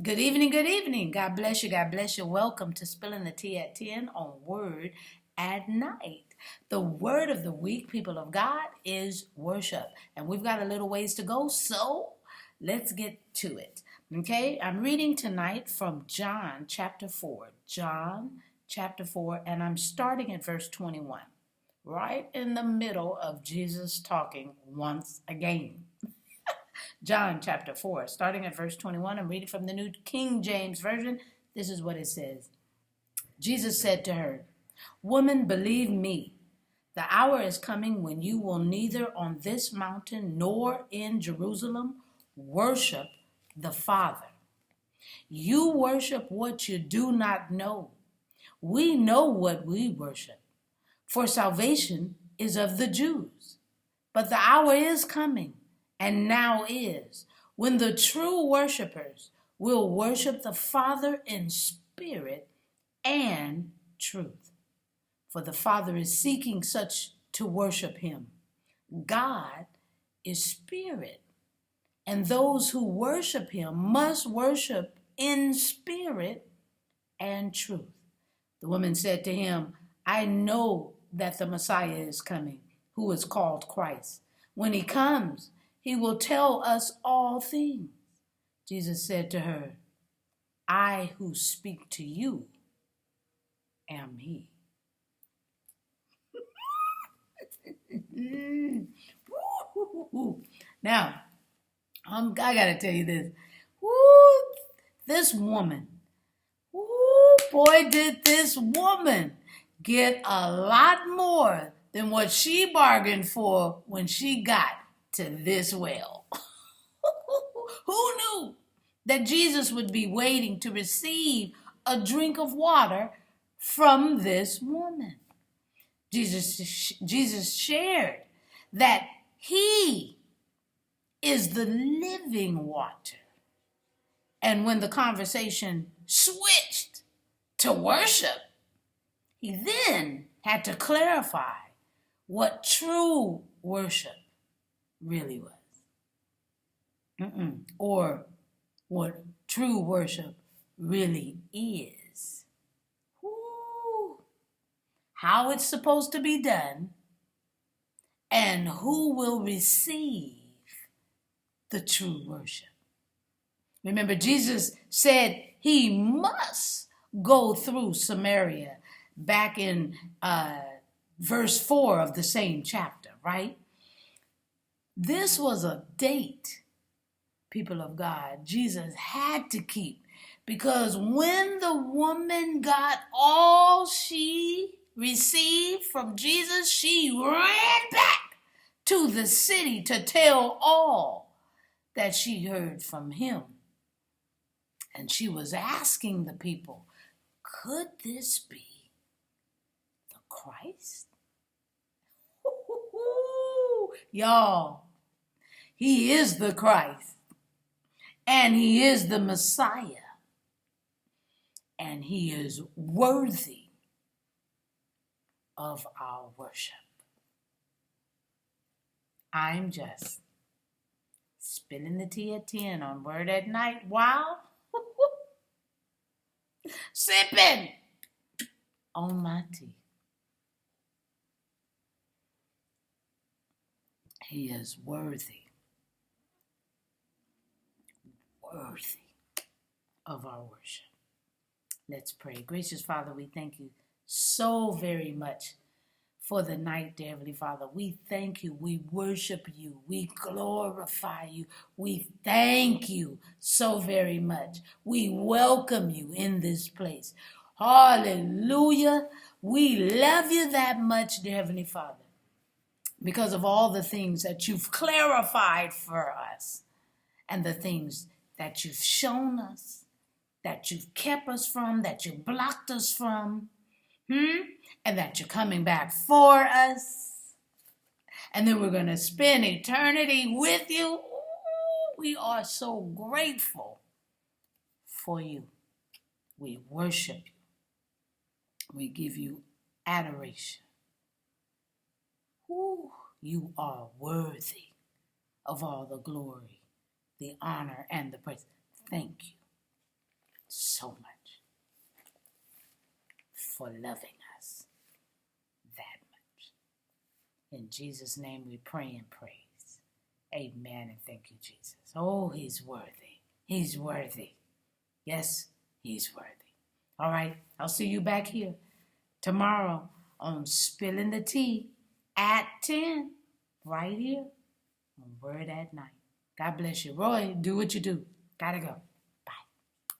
Good evening, good evening. God bless you, God bless you. Welcome to Spilling the Tea at 10 on Word at Night. The word of the week, people of God, is worship. And we've got a little ways to go, so let's get to it. Okay, I'm reading tonight from John chapter 4. John chapter 4, and I'm starting at verse 21. Right in the middle of Jesus talking once again. John chapter 4, starting at verse 21. I'm reading from the New King James Version. This is what it says. Jesus said to her, "Woman, believe me, the hour is coming when you will neither on this mountain nor in Jerusalem worship the Father. You worship what you do not know. We know what we worship, for salvation is of the Jews. But the hour is coming, and now is, when the true worshipers will worship the Father in spirit and truth. For the Father is seeking such to worship him. God is spirit, and those who worship him must worship in spirit and truth." The woman said to him, "I know that the Messiah is coming, who is called Christ. When he comes, he will tell us all things." Jesus said to her, "I who speak to you am he." Now, I got to tell you this. This woman, boy, did this woman get a lot more than what she bargained for when she got to this well. Who knew that Jesus would be waiting to receive a drink of water from this woman? Jesus shared that he is the living water. And when the conversation switched to worship, he then had to clarify what true worship really was. Or what true worship really is. How it's supposed to be done, and who will receive the true worship. Remember, Jesus said he must go through Samaria back in verse 4 of the same chapter, right? This was a date, people of God, Jesus had to keep, because when the woman got all she received from Jesus, she ran back to the city to tell all that she heard from him. And she was asking the people, could this be the Christ? Y'all, he is the Christ, and he is the Messiah, and he is worthy of our worship. I'm just spilling the tea at 10 on Word at Night. Wow. Sipping on my tea. He is worthy of our worship. Let's pray. Gracious Father, we thank you so very much for the night, dear Heavenly Father. We thank you. We worship you. We glorify you. We thank you so very much. We welcome you in this place. Hallelujah. We love you that much, dear Heavenly Father, because of all the things that you've clarified for us and the things that you've shown us, that you've kept us from, that you blocked us from. And that you're coming back for us. And then we're going to spend eternity with you. We are so grateful for you. We worship you. We give you adoration. You are worthy of all the glory, the honor, and the praise. Thank you. loving us that much. In Jesus' name we pray and praise. Amen, and thank you, Jesus. Oh, he's worthy. He's worthy. Yes, he's worthy. All right, I'll see you back here tomorrow on Spilling the Tea at 10, right here on Word at Night. God bless you. Roy, do what you do. Gotta go.